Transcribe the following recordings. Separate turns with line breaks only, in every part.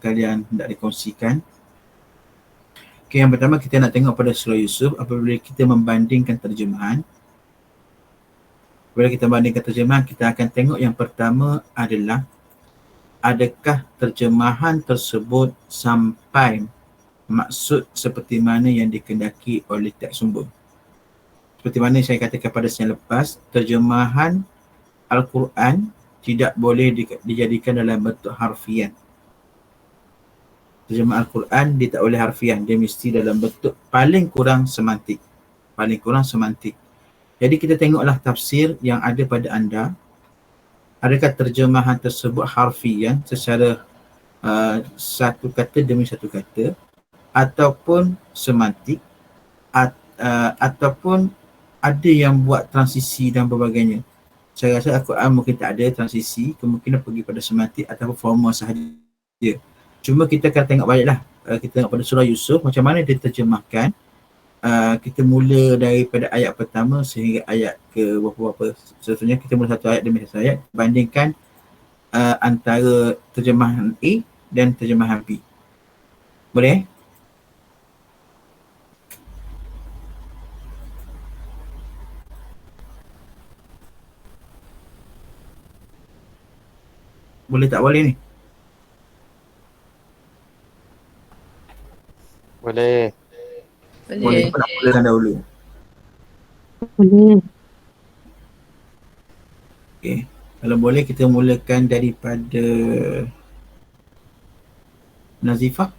kalian hendak dikongsikan. Okay, yang pertama kita nak tengok pada surah Yusuf apabila kita membandingkan terjemahan. Bila kita bandingkan terjemahan, kita akan tengok yang pertama adalah adakah terjemahan tersebut sampai maksud seperti mana yang dikehendaki oleh teks sumber. Seperti mana saya katakan pada yang lepas, terjemahan Al-Quran tidak boleh dijadikan dalam bentuk harfian. Terjemahan Al-Quran dia tak boleh harfian, dia mesti dalam bentuk paling kurang semantik. Paling kurang semantik. Jadi kita tengoklah tafsir yang ada pada anda. Adakah terjemahan tersebut harfian secara satu kata demi satu kata, ataupun semantik, ataupun ada yang buat transisi dan sebagainya. Saya rasa Al-Quran mungkin tak ada transisi, kemungkinan pergi pada semantik ataupun formal sahaja. Cuma kita akan tengok baliklah, kita tengok pada surah Yusuf macam mana dia terjemahkan. Kita mula daripada ayat pertama sehingga ayat ke berapa-berapa. Seterusnya kita mula satu ayat demi satu ayat, bandingkan antara terjemahan A dan terjemahan B. Boleh? Boleh tak boleh ni?
Boleh.
Boleh. Kau nak mulakan dahulu?
Boleh.
Okay. Kalau boleh kita mulakan daripada Nazifah.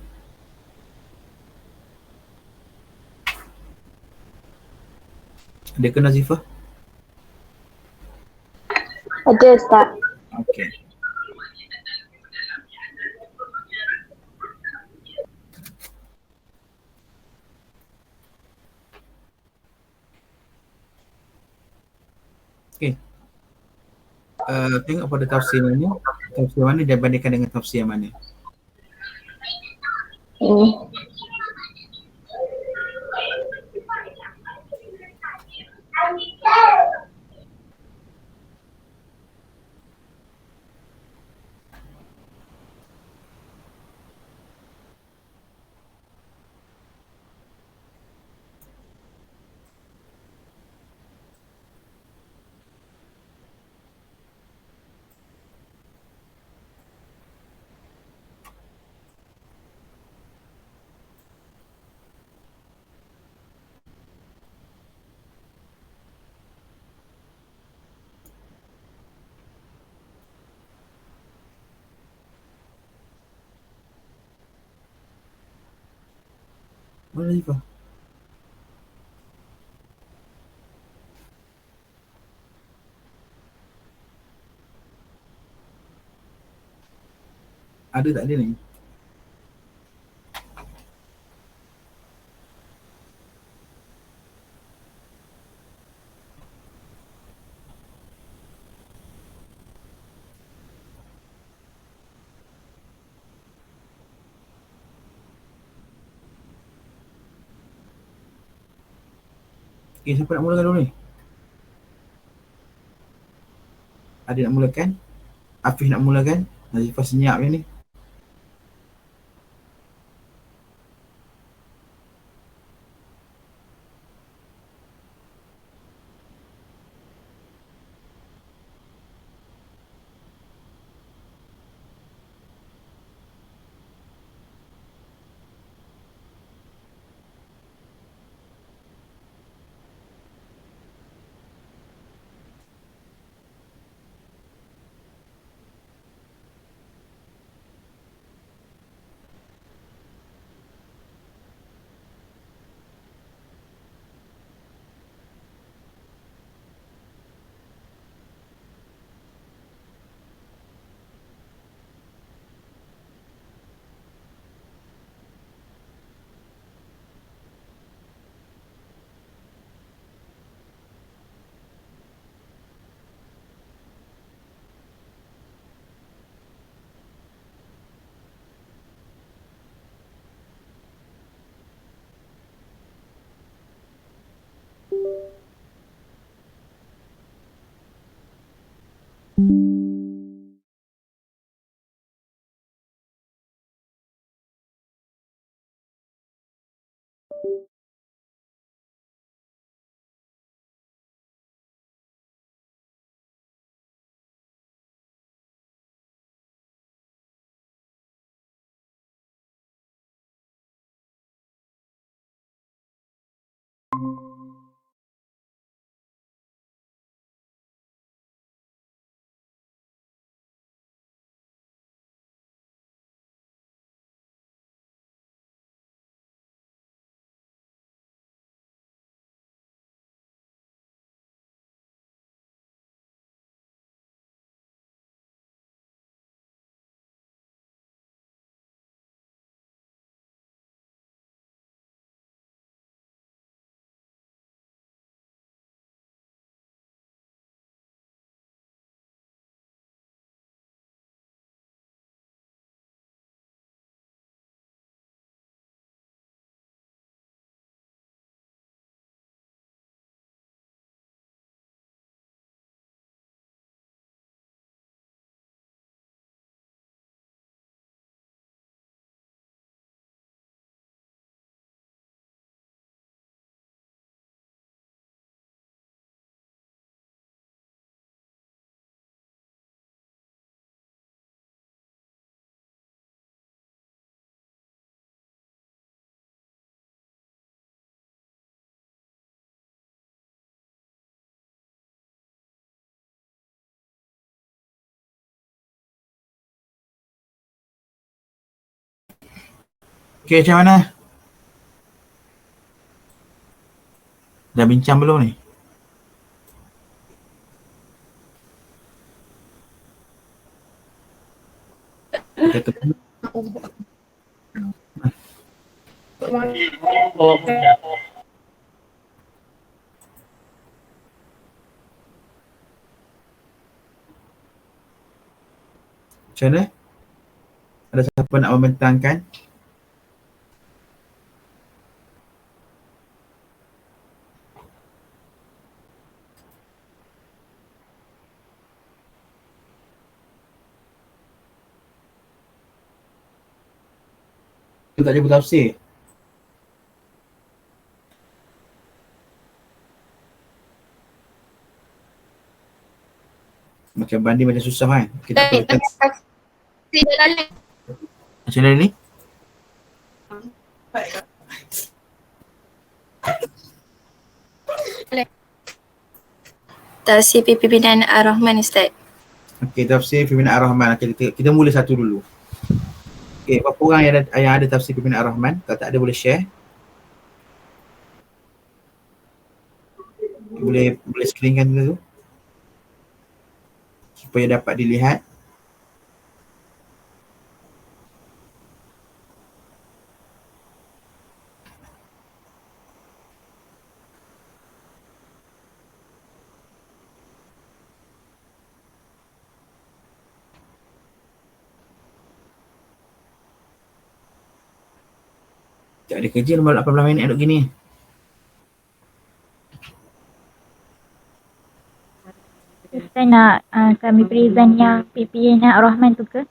Adakah Nazifah?
Ada, Ustaz.
Okey. Okey. Tengok pada tafsir mana dan bandingkan dengan tafsir yang mana. Mana Nazifah? Ada tak dia ni? Okay, siapa nak mulakan dulu ni? Ada nak mulakan? Afif nak mulakan? Nazifah senyap je ni. Okay, macam mana? Dah bincang belum ni? Kita tunggu. Macam mana? Ada siapa nak membentangkan? Tu tak ada bertafsir. Macam banding macam susah kan? Kita tak apa. Macam mana ni?
Tafsir pimpinan Ar-Rahman, Ustaz.
Okey, tafsir Pimpinan Ar-Rahman. Okay, kita mula satu dulu. Okey, berapa orang yang ada tafsir Pimpinan Ar-Rahman? Kalau tak ada boleh share. Boleh screenkan dulu supaya dapat dilihat. Tak ada kerja nombor 18 minit duduk gini.
Saya nak kami present yang pimpinan Ar-Rahman tu ke?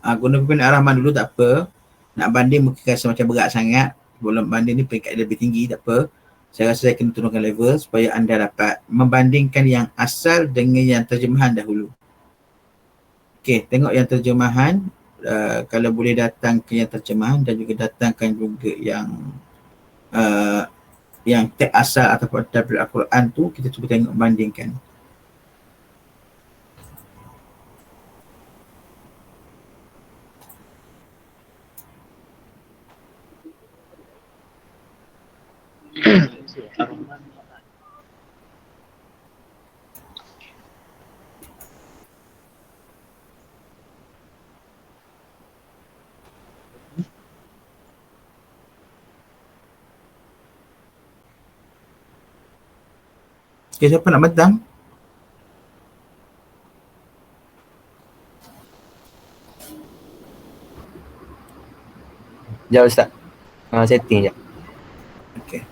Guna Pimpinan Ar-Rahman dulu tak apa. Nak banding mungkin rasa macam berat sangat. Sebelum banding ni peringkat dia lebih tinggi, tak apa. Saya rasa saya kena turunkan level supaya anda dapat membandingkan yang asal dengan yang terjemahan dahulu. Okey, tengok yang terjemahan. Kalau boleh datang ke yang terjemahan dan juga datangkan juga yang teks asal ataupun daripada Al-Quran tu, kita cuba tengok bandingkan. Okay, siapa nak bentang?
Sekejap Ustaz. Setting sekejap.
Okay.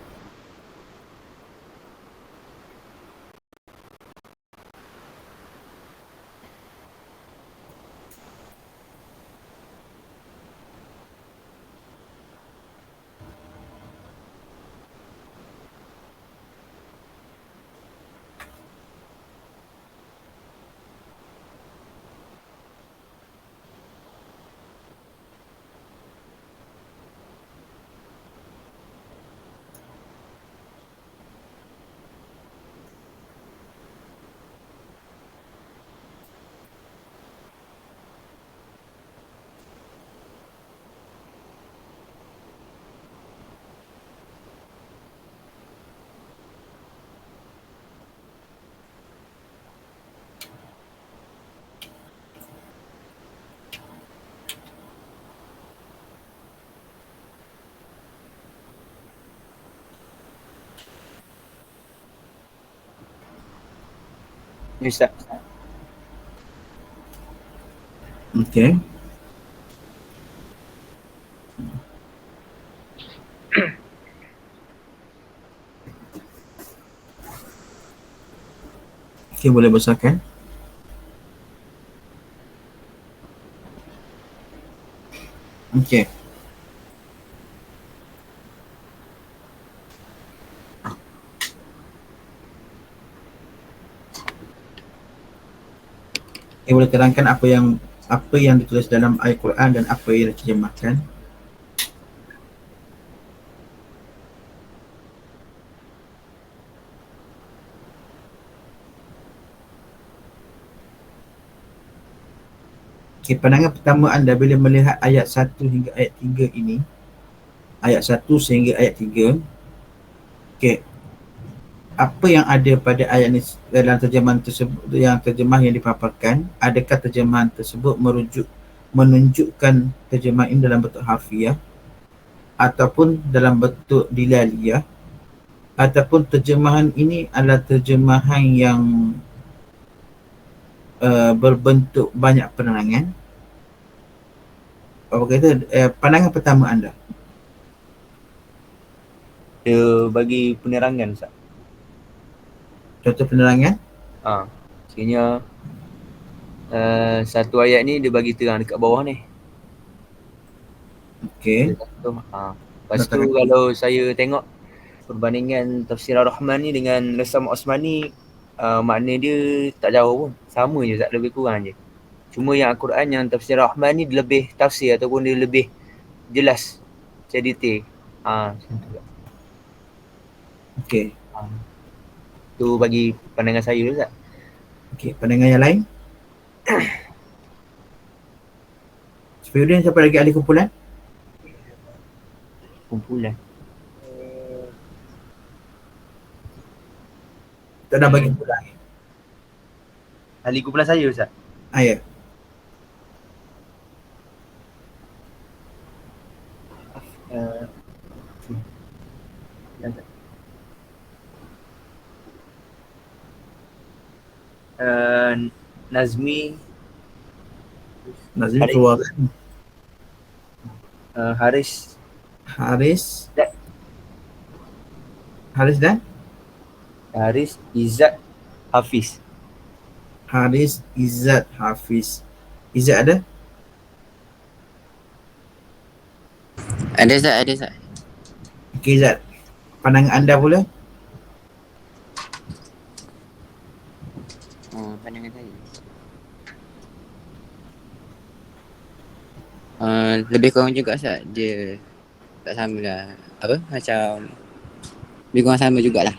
Ni Ustaz.
Okey. Okey, boleh besarkan. Okey. Boleh terangkan apa yang ditulis dalam ayat Quran dan apa yang diterjemahkan? Okay, pandangan pertama anda bila melihat ayat 1 hingga ayat 3 ini, ayat 1 sehingga ayat 3, okay, apa yang ada pada ayat ini dalam terjemahan tersebut, yang terjemah yang dipaparkan, adakah terjemahan tersebut menunjukkan terjemahan ini dalam bentuk harfiah ataupun dalam bentuk dilaliyah, ataupun terjemahan ini adalah terjemahan yang berbentuk banyak penerangan? Apa kata pandangan pertama anda?
Dia bagi penerangan Ustaz.
Contoh penerangan?
Maksudnya satu ayat ni dia bagi terang dekat bawah ni.
Okey.
Lepas tu kalau saya tengok perbandingan Tafsir Ar-Rahman ni dengan Rasam Osmani, makna dia tak jauh pun. Sama je Ustaz, lebih kurang je. Cuma yang Al-Quran yang Tafsir Ar-Rahman ni dia lebih tafsir ataupun dia lebih jelas, secara detail. Macam tu.
Okey.
Tu bagi pandangan saya Ustaz.
Okey, pandangan yang lain? Sepuluh siapa lagi ahli kumpulan?
Kumpulan.
Tak nak bagi kumpulan.
Ahli kumpulan saya Ustaz.
Ya.
Nazmi
Nazmi keluar.
Haris
dan
Haris Izzat Hafiz.
Haris Izzat Hafiz. Izzat ada?
Ada Ustaz.
Okey Izzat, pandangan anda pula?
Pandangan saya. Lebih kurang juga Ustaz. Dia tak sama lah. Macam lebih kurang sama jugalah.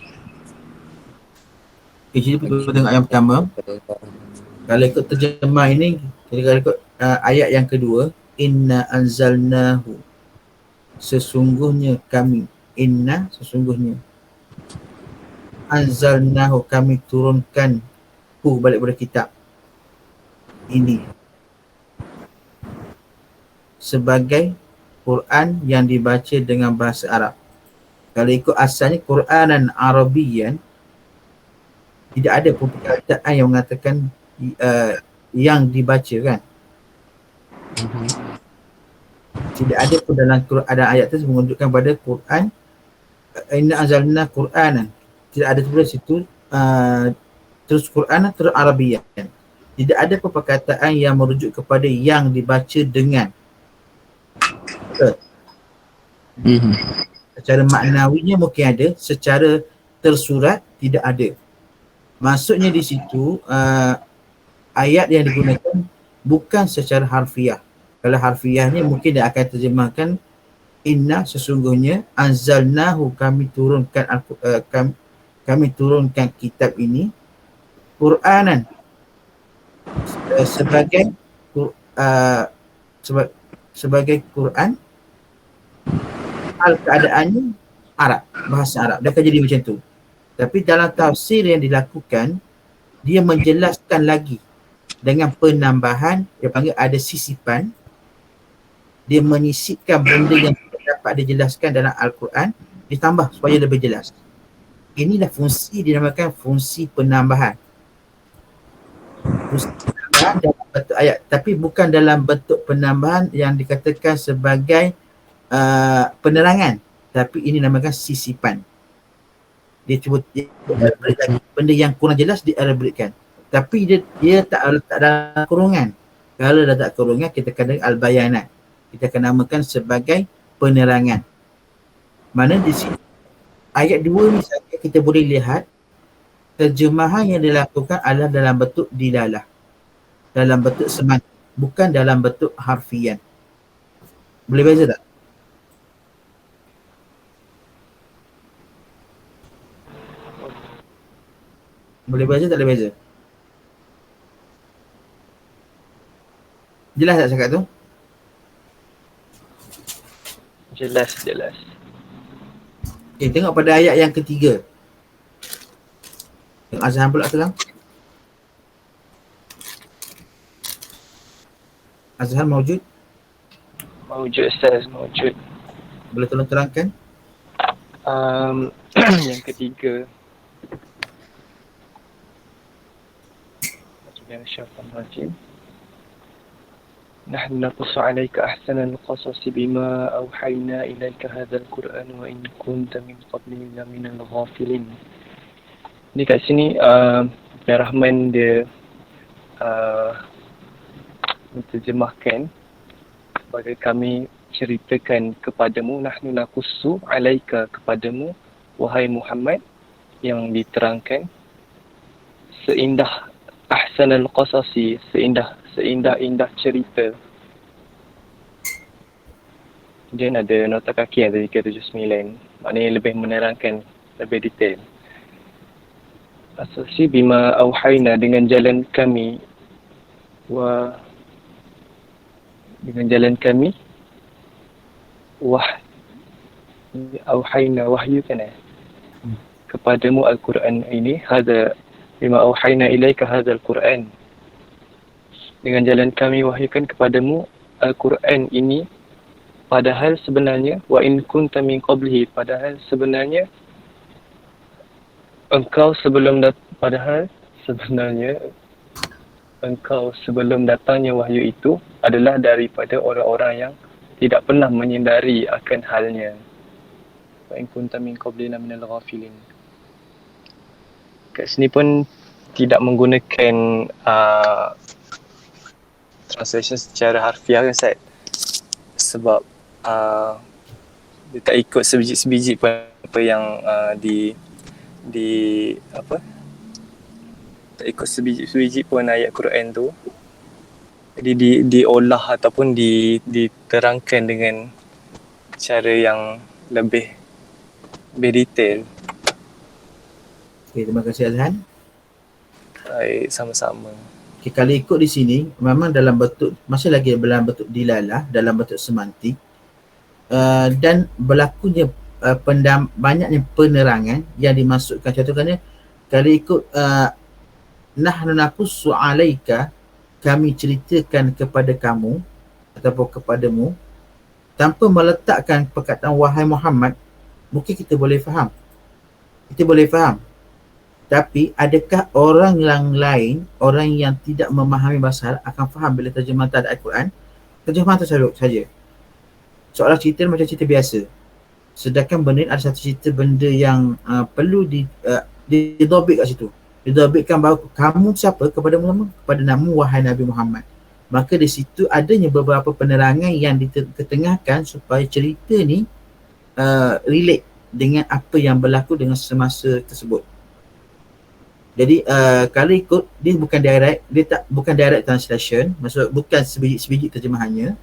Kita perlu tengok yang pertama. Kalau ikut terjemah ini, kalau ikut ayat yang kedua, inna anzalnahu, sesungguhnya kami, sesungguhnya anzalnahu, kami turunkan balik pada kitab ini sebagai Quran yang dibaca dengan bahasa Arab. Kalau ikut asalnya Quranan Arabian, tidak ada perkataan yang mengatakan yang dibaca kan. Tidak ada pun dalam ada ayat itu menunjukkan pada Quran inna anzalna Quranan. Tidak ada tulis situ terus Quran terus Arabian. Tidak ada perkataan yang merujuk kepada yang dibaca dengan. Secara maknawinya mungkin ada, secara tersurat tidak ada. Maksudnya di situ ayat yang digunakan bukan secara harfiah. Kalau harfiahnya mungkin dia akan terjemahkan inna, sesungguhnya, anzalnahu, kami turunkan kitab ini, Quranan, sebagai Quran, hal keadaannya Arab, bahasa Arab. Dia akan jadi macam tu. Tapi dalam tafsir yang dilakukan, dia menjelaskan lagi dengan penambahan, dia panggil ada sisipan. Dia menyisipkan benda yang tidak dapat dijelaskan dalam Al-Quran, ditambah supaya lebih jelas. Inilah fungsi dinamakan fungsi penambahan. penambahan dalam bentuk ayat, tapi bukan dalam bentuk penambahan yang dikatakan sebagai penerangan, tapi ini namakan sisipan. Dia cuba benda yang kurang jelas di-elaboratekan, tapi dia tak dalam kurungan. Kalau dah tak kurungan, kita kena al-bayanat, kita akan namakan sebagai penerangan. Mana di sini ayat 2 ni saja kita boleh lihat terjemahan yang dilakukan adalah dalam bentuk dilalah, dalam bentuk semantik, bukan dalam bentuk harfian. Boleh beza tak? Boleh beza tak boleh beza? Jelas tak cakap tu?
Jelas.
Okay, tengok pada ayat yang ketiga. Yang Azhan pula sekarang. Azhan maujud?
Maujud Ustaz, maujud.
Boleh tolong terangkan?
Yang ketiga. Bismillahirrahmanirrahim. نحن نقص عليك أحسن القصص بما أوحينا إليك هذا القرآن وإن كنت من قبله لمن الغافلين. Ni kat sini Rahman dia menterjemahkan kepada kami ceritakan kepadamu, nahnu naqussu alaika kepadamu wahai Muhammad, yang diterangkan seindah ahsanal qasasi, seindah-indah cerita. Kemudian ada nota kaki yang tadi ke-79, maknanya lebih menerangkan, lebih detail. Asasi bima auhayna, dengan jalan kami, auhayna, wahyukan kepadamu Al-Quran ini, hadza bima auhayna ilaika hadzal Quran, dengan jalan kami wahyukan kepadamu Al-Quran ini, padahal sebenarnya wa in kunta min qablihi, padahal sebenarnya engkau sebelum datangnya wahyu itu adalah daripada orang-orang yang tidak pernah menyendari akan halnya. Wa in kunta min qablina minal ghafilin. Kat sini pun tidak menggunakan translation secara harfiah kan Ustaz? Sebab dia tak ikut sebiji-sebiji pun apa yang tak ikut sebiji-sebiji pun ayat Quran tu. Jadi diolah ataupun diterangkan dengan cara yang lebih detail.
Okay, terima kasih Azhan.
Baik, sama-sama.
Okay, kalau ikut di sini memang dalam bentuk, masih lagi dalam bentuk dilalah, dalam bentuk semantik, dan berlakunya banyaknya penerangan yang dimasukkan. Contohnya kalau ikut nahnu naqussu alaika, kami ceritakan kepada kamu ataupun kepadamu, tanpa meletakkan perkataan wahai Muhammad, mungkin kita boleh faham. Tapi adakah orang yang lain, orang yang tidak memahami bahasa Arab akan faham bila terjemahan Al-Quran? Terjemahan tersebut saja. Seolah cerita macam cerita biasa. Sedangkan benda ada satu cerita benda yang perlu didobit kat situ. Didobitkan bahawa kamu siapa? Kepada nama wahai Nabi Muhammad. Maka di situ adanya beberapa penerangan yang diketengahkan supaya cerita ni relate dengan apa yang berlaku dengan semasa tersebut. Jadi kalau ikut, dia bukan direct translation, maksud bukan sebiji-sebiji terjemahannya.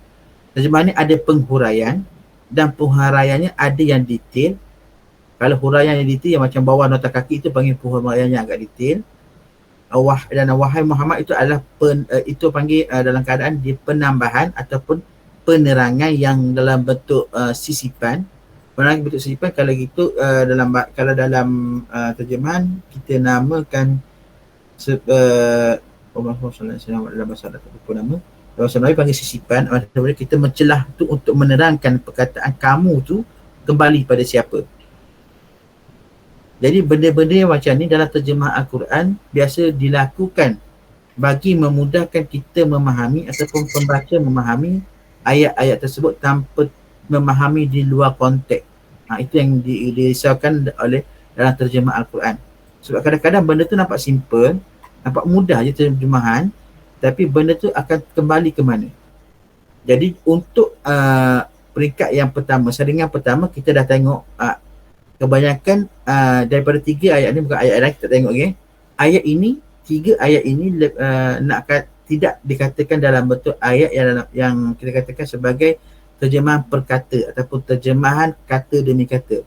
Terjemahannya ada penghuraian, dan penghuraiannya ada yang detail. Kalau huraian yang detail yang macam bawah nota kaki itu panggil penghuraian yang agak detail. Dan wahai Muhammad itu adalah itu panggil dalam keadaan dia penambahan ataupun penerangan yang dalam bentuk sisipan. Penerangan bentuk sisipan, kalau gitu kalau dalam terjemahan kita namakan dalam bahasa Arab apa nama? Dalam bahasa Melayu panggil sisipan. Maksudnya kita mencelah tu untuk menerangkan perkataan kamu tu kembali pada siapa. Jadi benda-benda yang macam ni dalam terjemahan Al-Quran biasa dilakukan bagi memudahkan kita memahami ataupun pembaca memahami ayat-ayat tersebut tanpa memahami di luar konteks. Itu yang dirisaukan oleh dalam terjemah Al-Quran. Sebab kadang-kadang benda tu nampak simple, nampak mudah je terjemahan, tapi benda tu akan kembali ke mana. Jadi untuk peringkat yang pertama, saringan pertama, kita dah tengok kebanyakan daripada 3 ayat ni, bukan ayat lain kita tengok okay? Ayat ini, 3 ayat ini tidak dikatakan dalam bentuk ayat yang kita katakan sebagai terjemahan perkata ataupun terjemahan kata demi kata.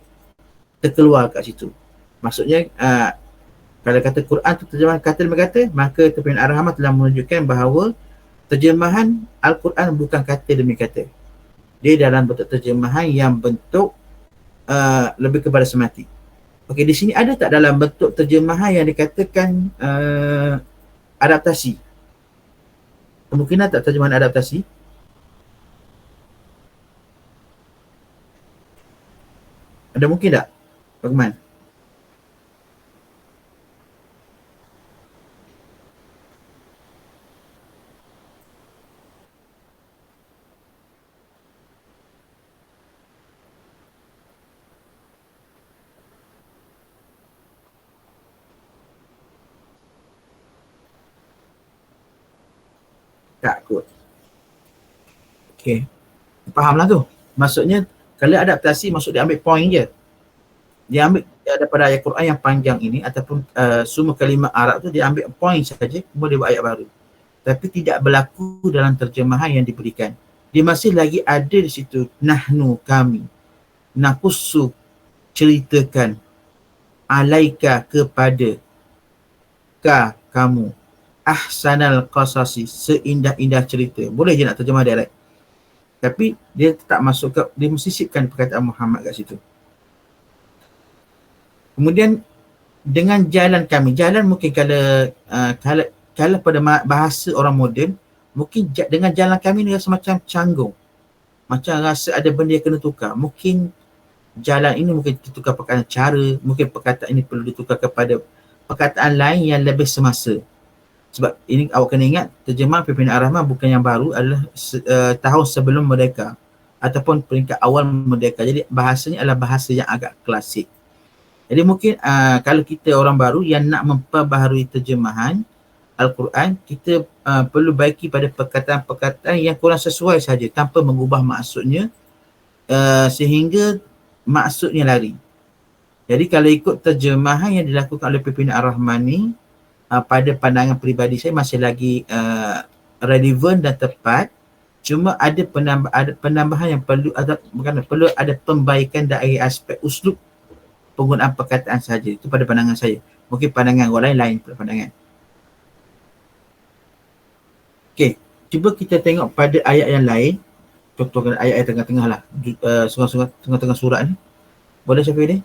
Terkeluar kat situ. Maksudnya kalau kata Quran tu terjemahan kata demi kata, maka Terpimpinan Ar-Rahman telah menunjukkan bahawa terjemahan Al-Quran bukan kata demi kata. Dia dalam bentuk terjemahan yang bentuk lebih kepada semati. Okey, di sini ada tak dalam bentuk terjemahan yang dikatakan adaptasi? Kemungkinan tak terjemahan adaptasi? Ada mungkin tak? Bagaimana? Tak kot. Okey. Fahamlah tu. Maksudnya kalau adaptasi maksud dia ambil point je. Dia ambil daripada ayat Quran yang panjang ini ataupun semua kalimah Arab tu dia ambil point saja, kemudian dia buat ayat baru. Tapi tidak berlaku dalam terjemahan yang diberikan. Dia masih lagi ada di situ, nahnu, kami, nakusu, ceritakan, alaika, kepada, ka, kamu, ahsanal qasasi, seindah-indah cerita. Boleh je nak terjemah direct. Tapi dia tak masuk ke, dia mesti sisipkan perkataan Muhammad kat situ. Kemudian dengan jalan kami, jalan mungkin kalau pada bahasa orang moden, mungkin dengan jalan kami ni rasa macam canggung. Macam rasa ada benda yang kena tukar. Mungkin jalan ini mungkin ditukar perkataan cara, mungkin perkataan ini perlu ditukar kepada perkataan lain yang lebih semasa. Sebab ini awak kena ingat, terjemahan Pimpinan Ar-Rahman bukan yang baru, adalah tahun sebelum Merdeka ataupun peringkat awal Merdeka. Jadi bahasanya adalah bahasa yang agak klasik. Jadi mungkin kalau kita orang baru yang nak memperbaharui terjemahan Al-Quran, kita perlu baiki pada perkataan-perkataan yang kurang sesuai saja tanpa mengubah maksudnya sehingga maksudnya lari. Jadi kalau ikut terjemahan yang dilakukan oleh Pimpinan Ar-Rahman ni, pada pandangan peribadi saya masih lagi relevan dan tepat. Cuma ada penambahan yang perlu ada pembaikan dari aspek uslub penggunaan perkataan saja. Itu pada pandangan saya. Mungkin pandangan orang lain pandangan. Okey, cuba kita tengok pada ayat yang lain. Contoh ayat tengah-tengah lah, tengah-tengah surat ni. Boleh Syafiq ni?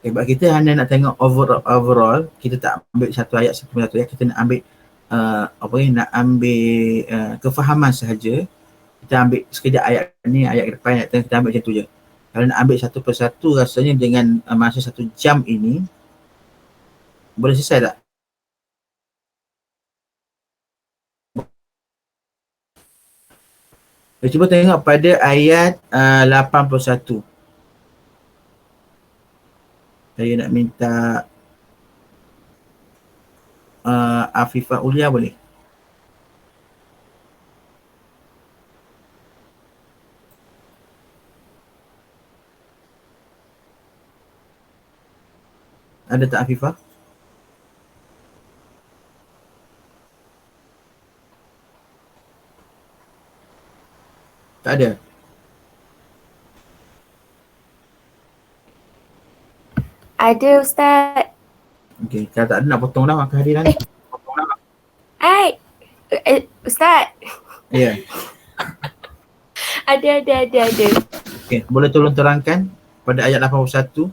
Sebab kita hanya nak tengok overall, kita tak ambil satu ayat, kita nak ambil nak ambil kefahaman sahaja. Kita ambil sekejap ayat ni, ayat depan, ayat tengah, kita ambil macam tu je. Kalau nak ambil satu persatu, rasanya dengan masa 1 jam ini, boleh selesai tak? Cuba tengok pada ayat 81. Saya nak minta Afifah Ulia boleh? Ada tak Afifah? Tak ada?
Ada Ustaz.
Okey, kalau tak ada nak potong dah kehadiran ni.
Ustaz.
Ya.
Ada.
Okey, boleh tolong terangkan pada ayat 81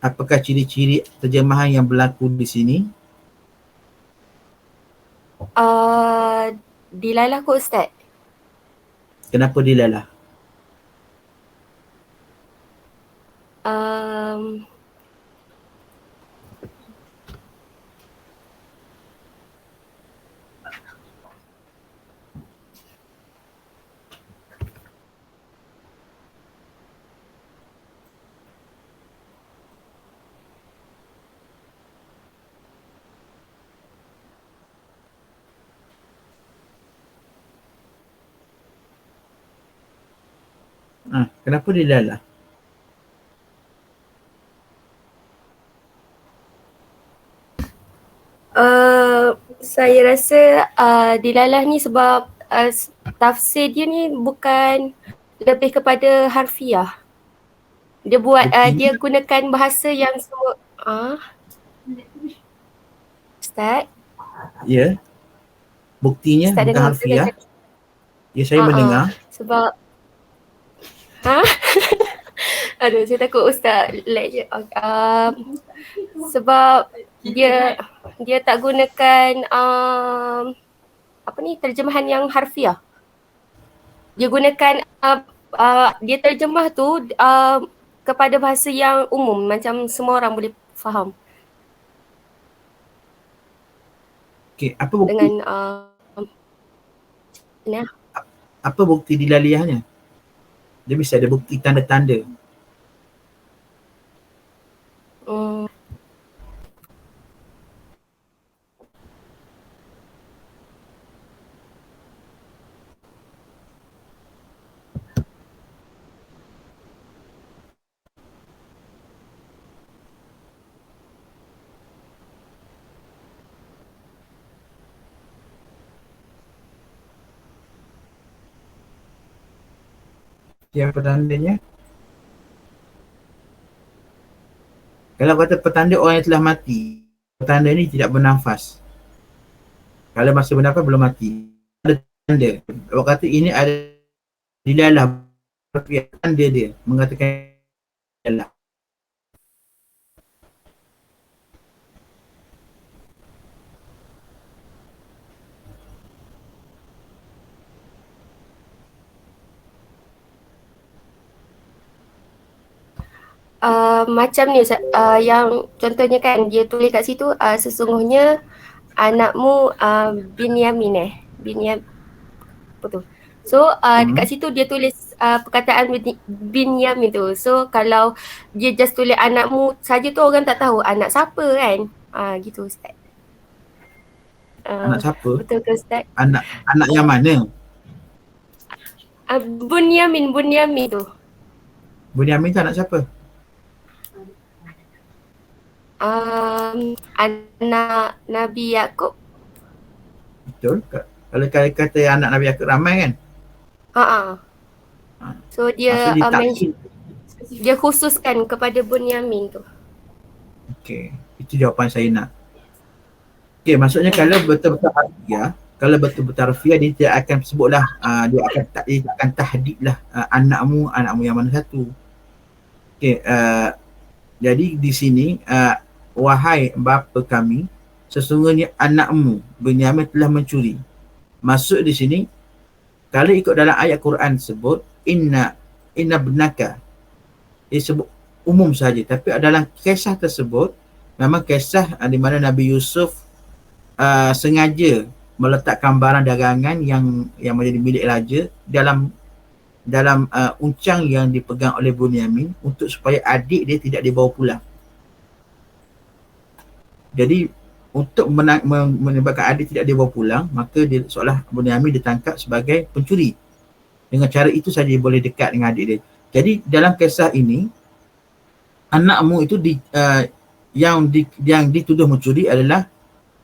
apakah ciri-ciri terjemahan yang berlaku di sini?
Dilalah kot Ustaz.
Kenapa dilalah?
Um,
Kenapa dilalah?
saya rasa dilalah ni sebab tafsir dia ni bukan lebih kepada harfiah. Dia buat dia gunakan bahasa yang semua Ustaz,
Ya. Buktinya
Ustaz
bukan
dengar
harfiah.
Ustaz?
Ya, saya mendengar.
Sebab aduh, saya takut Ustaz lecture. Sebab dia tak gunakan terjemahan yang harfiah. Dia gunakan dia terjemah tu kepada bahasa yang umum, macam semua orang boleh faham.
Okey, apa bukti?
Dengan
Apa bukti dilaliahnya? Dia mesti ada bukti tanda-tanda. Yang petandanya, kalau kata petanda orang yang telah mati, petanda ni tidak bernafas. Kalau masih bernafas belum mati. Ada tanda. Awak kata ini ada dilalah, tanda dia mengatakan dilalah.
macam ni yang contohnya kan dia tulis kat situ sesungguhnya anakmu Binyamin apa tu. So dekat situ dia tulis perkataan Binyamin tu. So kalau dia just tulis anakmu saja tu orang tak tahu anak siapa kan. Gitu Ustaz.
Anak siapa?
Betul ke Ustaz?
Anak yang mana?
Bunyamin tu.
Bunyamin tu anak siapa?
Anak Nabi Yaakob.
Betul. Kalau kata anak Nabi Yaakob ramai kan?
So dia
Maksud
dia khususkan kepada Bunyamin tu.
Okey, itu jawapan saya nak. Okey, maksudnya kalau betul-betul harfiah, kalau betul-betul harfiah dia tidak akan sebutlah dia akan tahdidlah anakmu yang mana satu. Okey, jadi di sini wahai bapa kami, sesungguhnya anakmu Binyamin telah mencuri. Maksud di sini kalau ikut dalam ayat Quran sebut inna ibnaka, dia sebut umum saja, tapi dalam kisah tersebut memang kisah di mana Nabi Yusuf sengaja meletakkan barang dagangan yang menjadi milik raja dalam uncang yang dipegang oleh Bunyamin untuk supaya adik dia tidak dibawa pulang. Jadi untuk menyebabkan adik tidak dibawa pulang, maka dia seolah Bunyamin ditangkap sebagai pencuri. Dengan cara itu saja dia boleh dekat dengan adik dia. Jadi dalam kisah ini anakmu itu yang dituduh mencuri adalah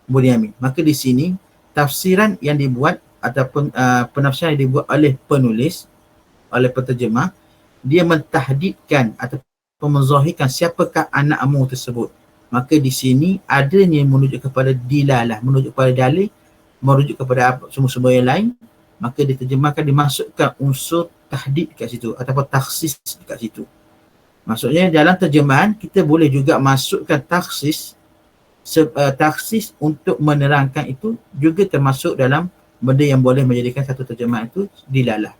Bunyamin. Maka di sini tafsiran yang dibuat ataupun penafsiran yang dibuat oleh penulis, oleh penterjemah, dia mentahdidkan ataupun menzahirkan siapakah anakmu tersebut. Maka di sini adanya menunjuk kepada dilalah, menunjuk kepada dalil, merujuk kepada semua-semua yang lain, maka diterjemahkan, dimasukkan unsur tahdid kat situ ataupun takhsis kat situ. Maksudnya dalam terjemahan kita boleh juga masukkan takhsis untuk menerangkan itu juga termasuk dalam benda yang boleh menjadikan satu terjemahan itu dilalah.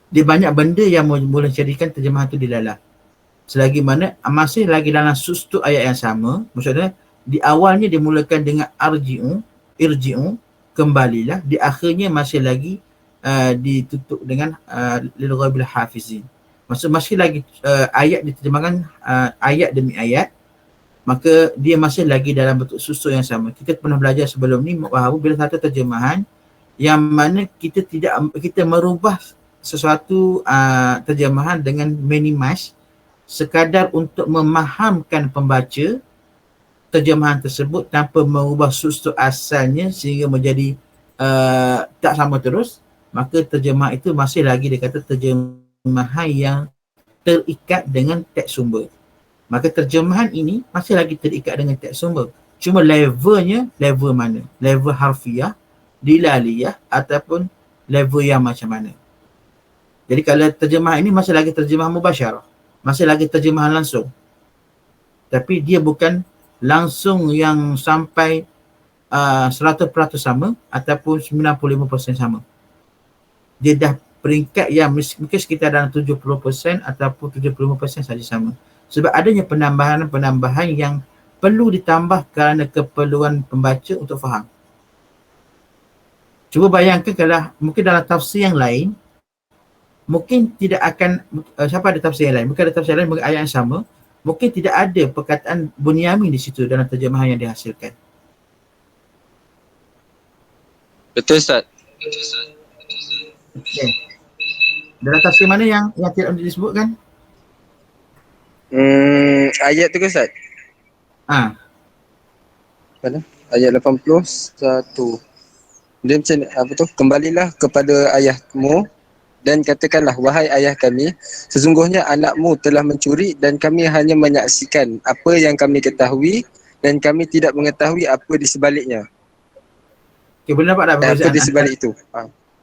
dia banyak benda yang boleh jadikan terjemahan tu dilalah. Selagi mana masih lagi dalam struktur ayat yang sama, maksudnya di awalnya dimulakan dengan irji'u, kembalilah, di akhirnya masih lagi ditutup dengan lil ghaibil hafizin. Maksud masih lagi ayat diterjemahkan ayat demi ayat, maka dia masih lagi dalam bentuk struktur yang sama. Kita pernah belajar sebelum ni bahawa bila satu terjemahan yang mana kita merubah sesuatu terjemahan dengan minimize sekadar untuk memahamkan pembaca terjemahan tersebut tanpa mengubah struktur asalnya sehingga menjadi tak sama terus, maka terjemahan itu masih lagi dikata terjemahan yang terikat dengan teks sumber. Maka terjemahan ini masih lagi terikat dengan teks sumber. Cuma levelnya level mana? Level harfiah, dilaliyah ataupun level yang macam mana. Jadi kalau terjemahan ini masih lagi terjemahan mubasyarah, masih lagi terjemahan langsung. Tapi dia bukan langsung yang sampai 100% sama ataupun 95% sama. Dia dah peringkat yang mungkin sekitar dalam 70% ataupun 75% saja sama. Sebab adanya penambahan yang perlu ditambah kerana keperluan pembaca untuk faham. Cuba bayangkan kalau mungkin dalam tafsir yang lain, mungkin tidak akan, siapa ada tafsir yang lain? Mungkin ada tafsir yang lain dengan ayat yang sama, mungkin tidak ada perkataan Bunyamin di situ dalam terjemahan yang dihasilkan.
Betul Ustaz.
Okay. Dalam tafsir mana yang tidak disebutkan?
Ayat tu ke Ustaz? Mana? Ayat 81. Dia macam apa tu? Kembalilah kepada ayahmu dan katakanlah, wahai ayah kami, sesungguhnya anakmu telah mencuri dan kami hanya menyaksikan apa yang kami ketahui dan kami tidak mengetahui apa di sebaliknya.
Okay, boleh nampak tak perbezaan?
Apa di sebalik itu?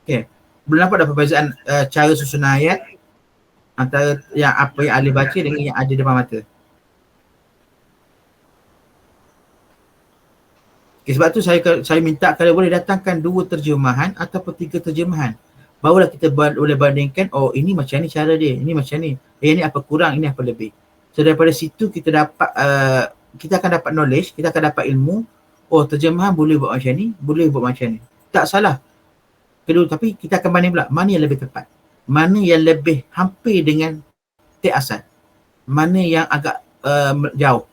Okay. Boleh nampak tak perbezaan cara susunan ayat antara yang apa yang ahli baca dengan yang ada depan mata? Okay, sebab tu saya minta kalau boleh datangkan 2 terjemahan ataupun 3 terjemahan. Barulah kita boleh bandingkan, oh ini macam ni cara dia, ini macam ni. Ini apa kurang, ini apa lebih. So daripada situ kita dapat, kita akan dapat knowledge, kita akan dapat ilmu. Oh terjemahan boleh buat macam ni, boleh buat macam ni. Tak salah. Kedua, tapi kita akan banding pula mana yang lebih tepat. Mana yang lebih hampir dengan teks asal. Mana yang agak jauh.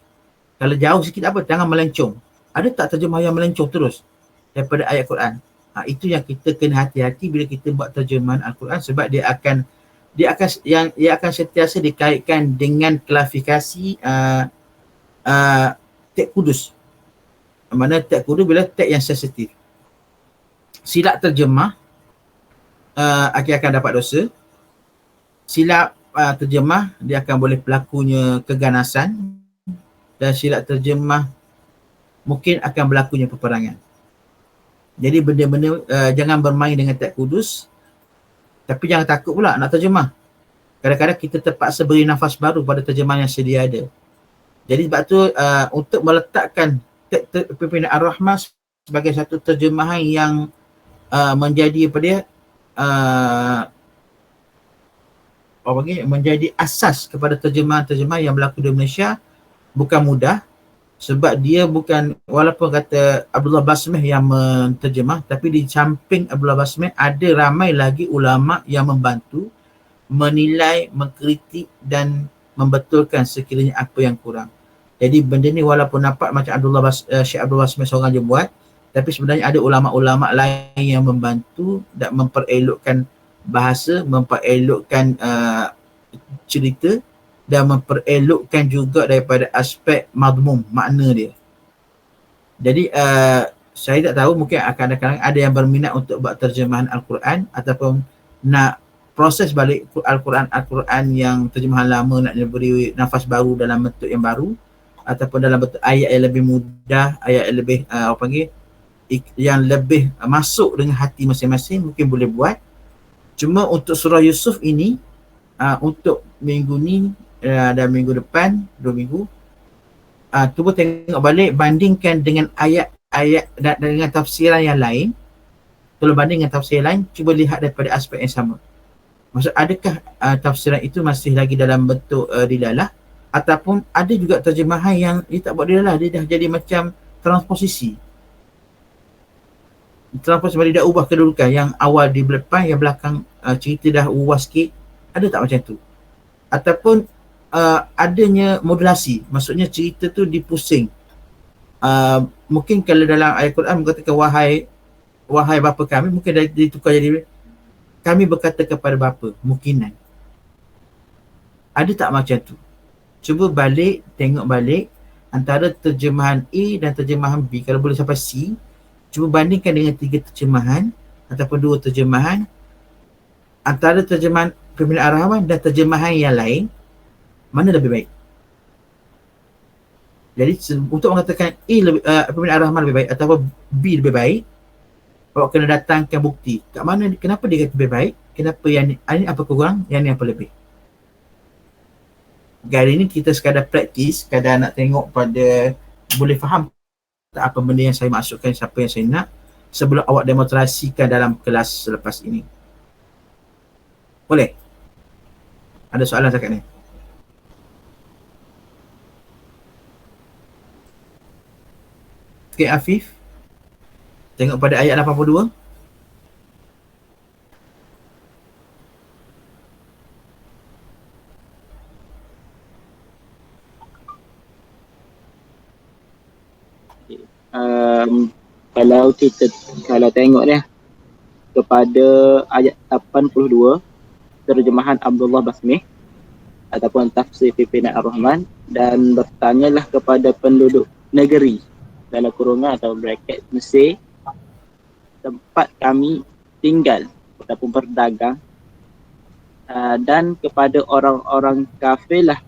Kalau jauh sikit apa, jangan melencong. Ada tak terjemah yang melencong terus daripada ayat Quran? Itu yang kita kena hati-hati bila kita buat terjemahan Al-Quran, sebab dia akan sentiasa dikaitkan dengan klasifikasi teks kudus. Mana teks kudus bila teks yang sensitif. Silap terjemah akan dapat dosa. Silap terjemah dia akan boleh berlakunya keganasan, dan silap terjemah mungkin akan berlakunya peperangan. Jadi benda-benda jangan bermain dengan teks kudus, tapi jangan takut pula nak terjemah. Kadang-kadang kita terpaksa beri nafas baru pada terjemahan yang sedia ada. Jadi sebab tu untuk meletakkan pimpinan Ar-Rahman sebagai satu terjemahan yang menjadi apa dia menjadi asas kepada terjemahan-terjemahan yang berlaku di Malaysia bukan mudah. Sebab dia bukan, walaupun kata Abdullah Basmih yang menterjemah, tapi di samping Abdullah Basmih ada ramai lagi ulama yang membantu menilai, mengkritik dan membetulkan sekiranya apa yang kurang. Jadi benda ni walaupun nampak macam Syekh Abdullah Basmih seorang je buat, tapi sebenarnya ada ulama-ulama lain yang membantu dan memperelokkan bahasa, memperelokkan cerita dan memperelokkan juga daripada aspek madmum, makna dia. Jadi saya tak tahu, mungkin akan ada yang berminat untuk buat terjemahan Al-Quran ataupun nak proses balik Al-Quran yang terjemahan lama, nak beri nafas baru dalam bentuk yang baru ataupun dalam bentuk ayat yang lebih mudah, ayat yang lebih yang lebih masuk dengan hati masing-masing, mungkin boleh buat. Cuma untuk surah Yusuf ini untuk minggu ni dan minggu depan 2 minggu, cuba tengok balik, bandingkan dengan ayat-ayat dan dengan tafsiran yang lain. Kalau banding dengan tafsir lain, cuba lihat daripada aspek yang sama. Maksud adakah tafsiran itu masih lagi dalam bentuk dilalah, ataupun ada juga terjemahan yang dia tak buat dilalah, dia dah jadi macam transposisi. Transposisi dia dah ubah kedudukan, yang awal di depan, yang belakang cerita dah ubah sikit. Ada tak macam tu? Ataupun adanya modulasi, maksudnya cerita tu dipusing. Mungkin kalau dalam ayat Quran mengatakan wahai bapa kami, mungkin dah ditukar jadi kami berkata kepada bapa, mungkinan. Ada tak macam tu? Cuba balik, tengok balik antara terjemahan A dan terjemahan B, kalau boleh sampai C, cuba bandingkan dengan 3 terjemahan ataupun 2 terjemahan, antara terjemahan Pimpinan Ar-Rahman dan terjemahan yang lain, mana lebih baik? Jadi untuk mengatakan A lebih, Pimpinan Ar-Rahman lebih baik ataupun B lebih baik, awak kena datangkan bukti. Kat mana, kenapa dia kata lebih baik, kenapa yang ni apa kurang, yang ni apa lebih. Hari ni kita sekadar praktis, sekadar nak tengok pada boleh faham tak apa benda yang saya maksudkan, siapa yang saya nak, sebelum awak demonstrasikan dalam kelas selepas ini. Boleh? Ada soalan setakat ni? Okay, Afif, tengok pada ayat 82.
Kalau tengok dia kepada ayat 82 terjemahan Abdullah Basmih ataupun tafsir Pimpinan Ar-Rahman, dan bertanyalah kepada penduduk negeri dalam kurungan atau bracket Mesir, tempat kami tinggal ataupun berdagang, dan kepada orang-orang kafirlah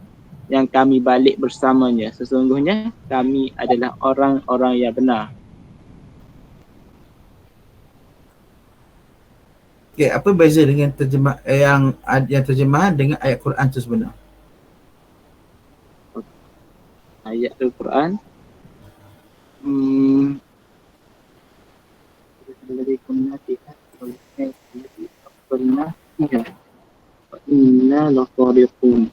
yang kami balik bersamanya, sesungguhnya kami adalah orang-orang yang benar.
Okay, apa beza dengan yang terjemahan dengan ayat Quran tu sebenar?
Ayat Al-Quran inna laqadiqun.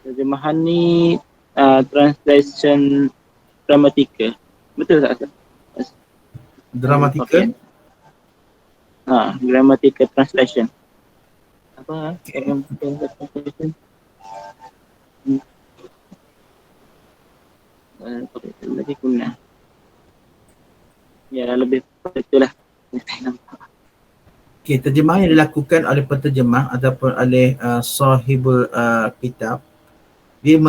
Terjemahan ni translation Gramatika. Betul tak?
Gramatika?
Okay. Gramatika translation. Apa? Gramatika translation. Lagi guna. Ya, lebih itulah.
Okay, terjemahan yang dilakukan oleh penterjemah ataupun oleh sahibul kitab, dia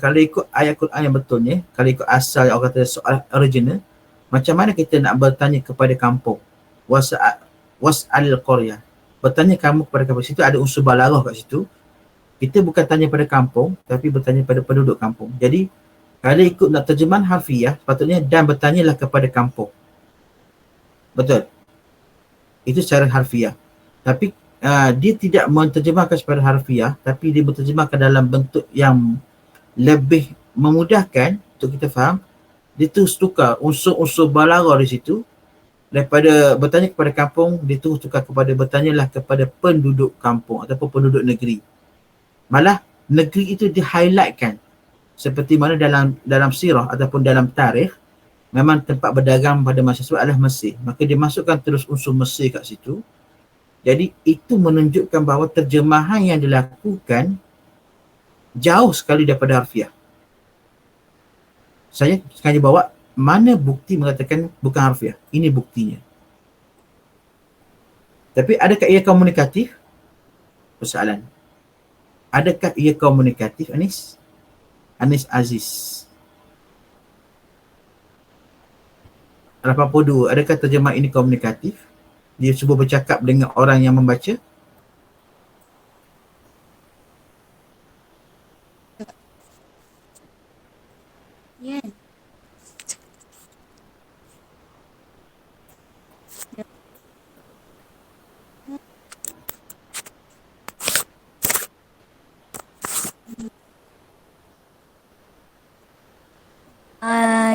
kalau ikut ayat Quran yang betulnya, kalau ikut asal orang kata soal original, macam mana kita nak bertanya kepada kampung, was'al qaryah, bertanya kamu kepada kampung. Situ ada unsur balaghah kat situ. Kita bukan tanya pada kampung, tapi bertanya pada penduduk kampung. Jadi kalau ikut nak terjemahan harfiah, sepatutnya dan bertanyalah kepada kampung. Betul? Itu secara harfiah. Tapi dia tidak menterjemahkan secara harfiah, tapi dia menterjemahkan dalam bentuk yang lebih memudahkan untuk kita faham. Dia terus tukar unsur-unsur balaghah di situ, daripada bertanya kepada kampung, dia terus tukar kepada bertanyalah kepada penduduk kampung ataupun penduduk negeri. Malah negeri itu di-highlightkan, seperti mana dalam sirah ataupun dalam tarikh, memang tempat berdagang pada masa itu adalah Mesir, maka dia masukkan terus unsur Mesir kat situ. Jadi itu menunjukkan bahawa terjemahan yang dilakukan jauh sekali daripada harfiah. Saya sengaja bawa mana bukti mengatakan bukan harfiah. Ini buktinya. Tapi adakah ia komunikatif? Persoalan. Adakah ia komunikatif, Anis? Anis Aziz. 82. Adakah terjemah ini komunikatif? Dia cuba bercakap dengan orang yang membaca?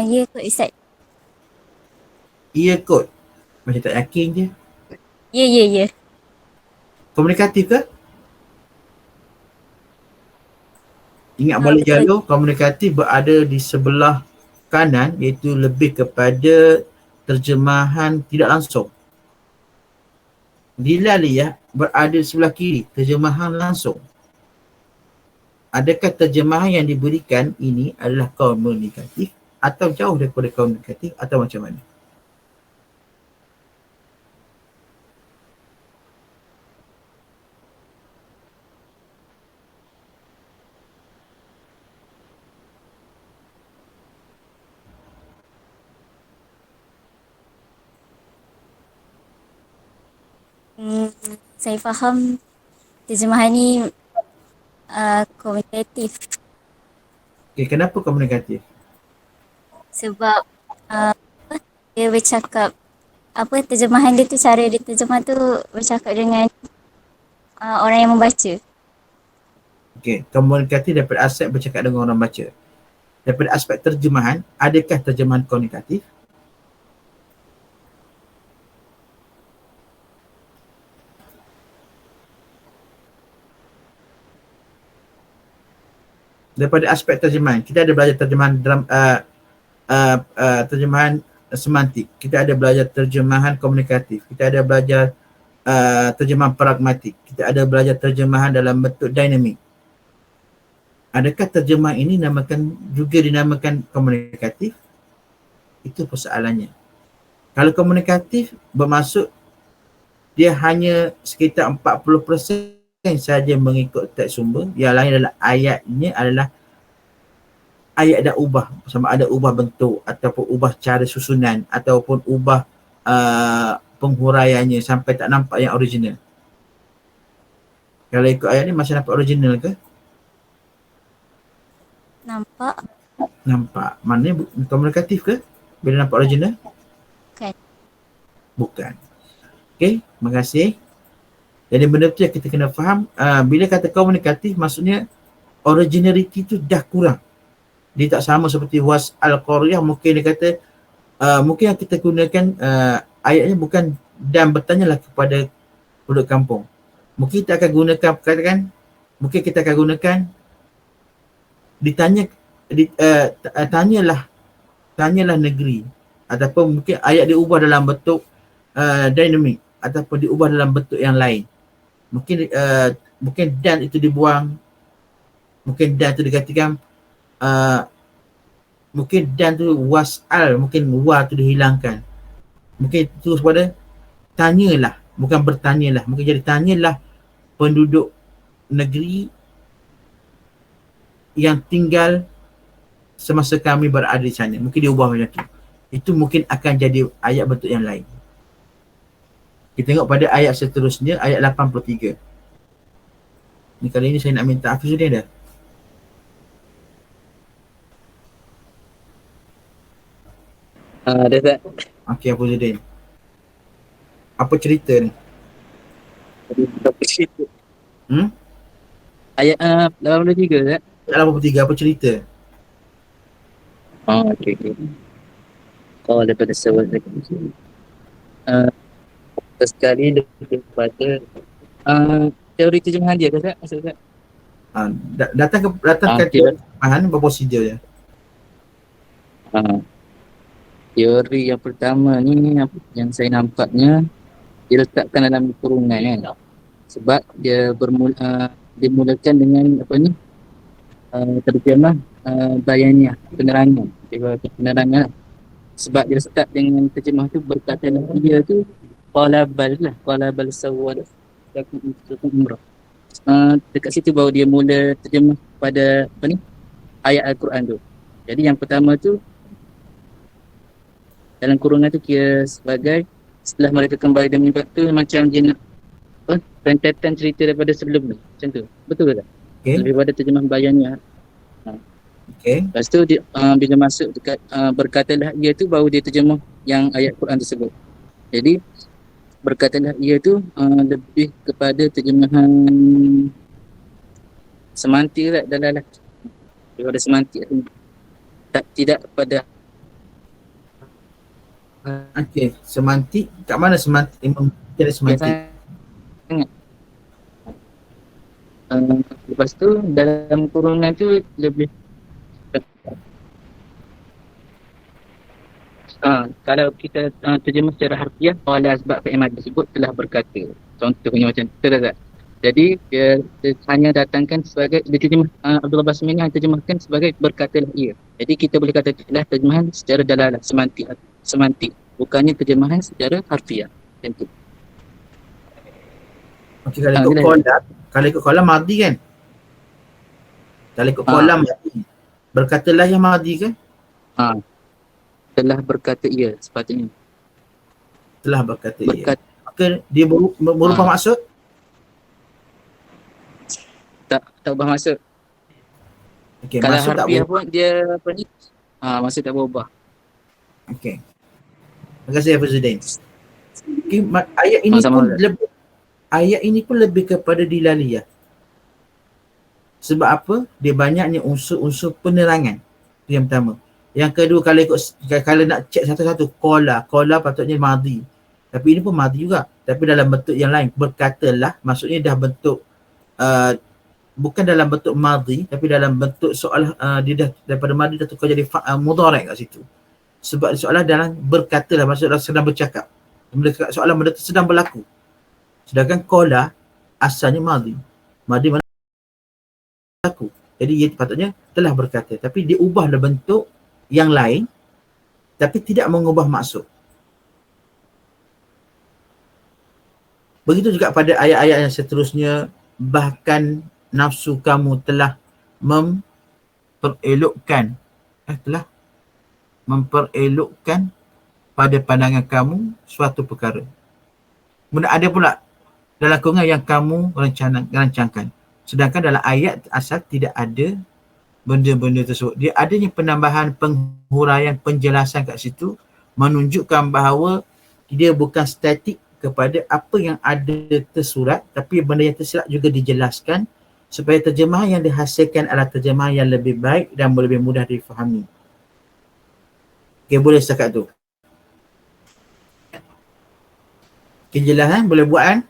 Ya kot Ustaz.
Ya kot. Macam tak yakin je.
Ya.
Komunikatif ke? Ingat balik
betul.
jalur komunikatif berada di sebelah kanan, iaitu lebih kepada terjemahan tidak langsung. Dilaliyah berada di sebelah kiri, terjemahan langsung. Adakah terjemahan yang diberikan ini adalah komunikatif atau jauh daripada komunikatif atau macam mana?
Saya faham terjemahan ni komunikatif
Okay, kenapa komunikatif?
sebab dia bercakap terjemahan dia tu, cara dia terjemah tu bercakap dengan orang yang membaca.
Okay, komunikatif daripada aspek bercakap dengan orang baca. Daripada aspek terjemahan, adakah terjemahan komunikatif? Daripada aspek terjemahan, kita ada belajar terjemahan terjemahan semantik, kita ada belajar terjemahan komunikatif, kita ada belajar terjemahan pragmatik, kita ada belajar terjemahan dalam bentuk dinamik. Adakah terjemahan ini juga dinamakan komunikatif? Itu persoalannya. Kalau komunikatif bermaksud dia hanya sekitar 40% saja mengikut teks sumber, yang lain adalah ayatnya adalah ayat dah ubah, sama ada ubah bentuk ataupun ubah cara susunan ataupun ubah penghuraiannya sampai tak nampak yang original. Kalau ikut ayat ni masih nampak original ke? Nampak. Maknanya komunikatif ke bila nampak original? Bukan. Okay, terima kasih. Jadi benda tu yang kita kena faham, bila kata komunikatif maksudnya originality tu dah kurang. Dia tak sama seperti was al-qaryah, mungkin dia kata mungkin yang kita gunakan ayatnya bukan dan bertanyalah kepada penduduk kampung. Mungkin kita akan gunakan mungkin kita akan gunakan tanyalah negeri, ataupun mungkin ayat diubah dalam bentuk dinamik ataupun diubah dalam bentuk yang lain. Mungkin dan itu dibuang, mungkin dan itu digantikan mungkin dan tu was'al, mungkin wa tu dihilangkan, mungkin itu kepada tanyalah, bukan bertanyalah, mungkin jadi tanyalah penduduk negeri yang tinggal semasa kami berada di sana, mungkin diubah macam tu. Itu mungkin akan jadi ayat bentuk yang lain. Kita tengok pada ayat seterusnya, ayat 83. Ni kali ini saya nak minta Hafizuddin dah.
Dah tak?
Okey, Hafizuddin. Apa cerita ni?
Ayat 83 tak?
Ayat 83, apa cerita?
Okey. Oh, daripada sewat lagi. Sekali lebih kepada teori terjemahan dia ke tak? Maksud tak?
Datang ke terjemahan berprosedur je.
Teori yang pertama ni yang saya nampaknya dia letakkan dalam kurungan kan. Sebab dia dimulakan dengan terjemah bayaniah, penerangan. Penerangan. Sebab dia start dengan terjemah tu berkaitan dengan dia tu qalabal sawwal umrah. Dekat situ baru dia mula terjemah pada ayat Al-Quran tu. Jadi yang pertama tu dalam kurungan tu kira sebagai setelah mereka kembali dari mimbar tu macam dia nak rentetan cerita daripada sebelum ni. Macam tu. Betul ke tak?
Okay.
Lebih pada terjemah bayannya.
Okay.
Lepas tu dia, bila masuk dekat berkatalah ia tu baru dia terjemah yang ayat Quran tersebut. Jadi berkatalah ia tu lebih kepada terjemahan semantik lah, dalalah daripada semantik tu. Tidak pada
Okey, semantik. Kat mana semantik? Ada semantik.
Sangat. Lepas tu dalam kurungan tu lebih kalau kita terjemah secara harfiah, qala sebab fi'il tersebut telah berkata. Contohnya macam tu tak? Jadi dia hanya datangkan sebagai diterjemah Abdullah Basmi ni hanya terjemahkan sebagai berkatalah ia. Jadi kita boleh kata adalah terjemahan secara dalalah semantik. Bukannya terjemahan secara harfiah. Macam tu.
Okey, kalau ikut kolam madi kan? Kalau ikut kolam madi. Berkatalah yang madi kan?
Telah berkata ia sepatutnya.
Telah berkata ia. Maka dia berubah maksud?
Tak ubah maksud.
Okey,
kalau
maksud tak
harfiah
berubah.
pun dia apa ni? Maksud tak berubah.
Okey. Terima kasih Hafizuddin. Okay, ayat ini ayat ini pun lebih kepada dilaliyah. Sebab apa? Dia banyaknya unsur-unsur penerangan. Itu yang pertama. Yang kedua, kalau nak cek satu-satu, qala patutnya madhi. Tapi ini pun madhi juga. Tapi dalam bentuk yang lain. Berkatalah, maksudnya dah bentuk bukan dalam bentuk madhi, tapi dalam bentuk soalah dia dah daripada madhi dah tukar jadi mudhari' kat situ. Sebab soalah dalam berkatalah, maksudnya sedang bercakap. Soalan benda tu sedang berlaku. Sedangkan qala asalnya madhi. Madhi mana berlaku. Jadi ia patutnya telah berkata. Tapi dia ubah dalam bentuk yang lain tapi tidak mengubah maksud. Begitu juga pada ayat-ayat yang seterusnya, bahkan nafsu kamu telah memperelokkan pada pandangan kamu suatu perkara. Kemudian ada pula dalam kurungan yang kamu rancangkan. Sedangkan dalam ayat asal tidak ada benda-benda tersebut. Dia adanya penambahan, penghuraian, penjelasan kat situ menunjukkan bahawa dia bukan statik kepada apa yang ada tersurat, tapi benda yang tersirat juga dijelaskan supaya terjemahan yang dihasilkan adalah terjemahan yang lebih baik dan lebih mudah difahami. Okay, boleh setakat tu. Okay, jelas kan? Boleh buat kan?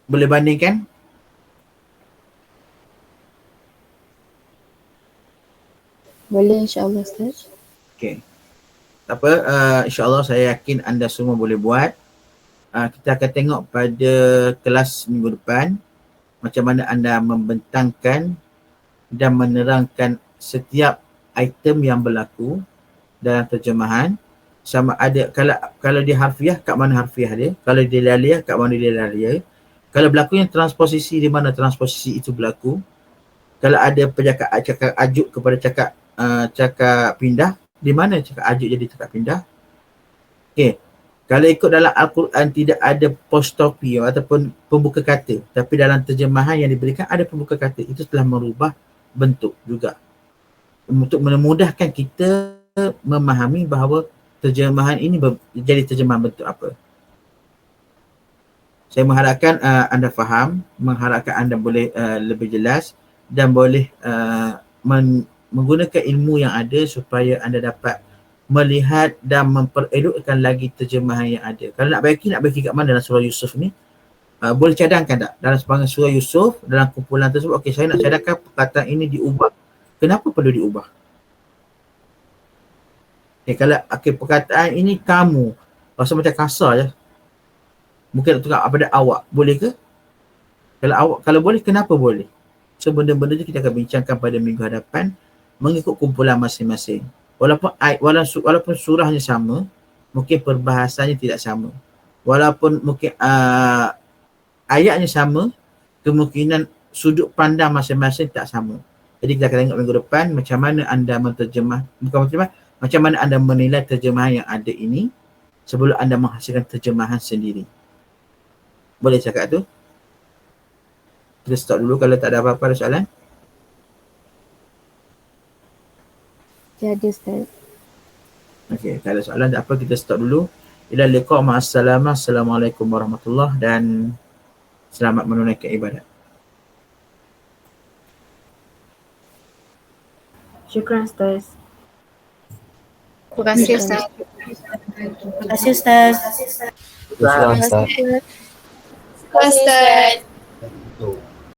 Boleh bandingkan?
Boleh, insyaAllah Ustaz.
Okay. Tak apa, insyaAllah saya yakin anda semua boleh buat. Kita akan tengok pada kelas minggu depan macam mana anda membentangkan dan menerangkan setiap item yang berlaku dalam terjemahan. Sama ada, kalau dia harfiah, kat mana harfiah dia. Kalau dia laliyah, kat mana dia laliyah. Kalau berlaku yang transposisi, di mana transposisi itu berlaku. Kalau ada cakap ajuk kepada cakap pindah, di mana cakap ajuk jadi cakap pindah. Okey. Kalau ikut dalam Al-Quran tidak ada postopi ataupun pembuka kata, tapi dalam terjemahan yang diberikan ada pembuka kata, itu telah merubah bentuk juga. Untuk memudahkan kita memahami bahawa terjemahan ini jadi terjemahan bentuk apa. Saya mengharapkan anda faham, mengharapkan anda boleh lebih jelas dan boleh menggunakan ilmu yang ada supaya anda dapat melihat dan memperelokkan lagi terjemahan yang ada. Kalau nak bagi kat mana dalam surah Yusuf ni, boleh cadangkan tak? Dalam sebahagian surah Yusuf, dalam kumpulan tersebut, okey, saya nak cadangkan perkataan ini diubah. Kenapa perlu diubah? Okay, kalau perkataan ini kamu, rasa macam kasar je. Mungkin nak tukar pada awak, boleh ke? Kalau boleh, kenapa boleh? So benda-benda tu kita akan bincangkan pada minggu hadapan mengikut kumpulan masing-masing. Walaupun surahnya sama, mungkin perbahasannya tidak sama. Walaupun mungkin ayatnya sama, kemungkinan sudut pandang masing-masing tak sama. Jadi kita akan tengok minggu depan macam mana anda macam mana anda menilai terjemahan yang ada ini sebelum anda menghasilkan terjemahan sendiri. Boleh cakap tu? Kita stop dulu kalau tak ada apa-apa ada soalan.
Tiada Ustaz.
Okey, tak ada soalan, tak apa, kita stop dulu. Ila liqa, ma'assalamah, assalamualaikum warahmatullahi dan selamat menunaikan ibadat.
Syukran Ustaz.
Terima kasih Ustaz.
Terima kasih Ustaz.
Terima kasih Ustaz.
Ustaz.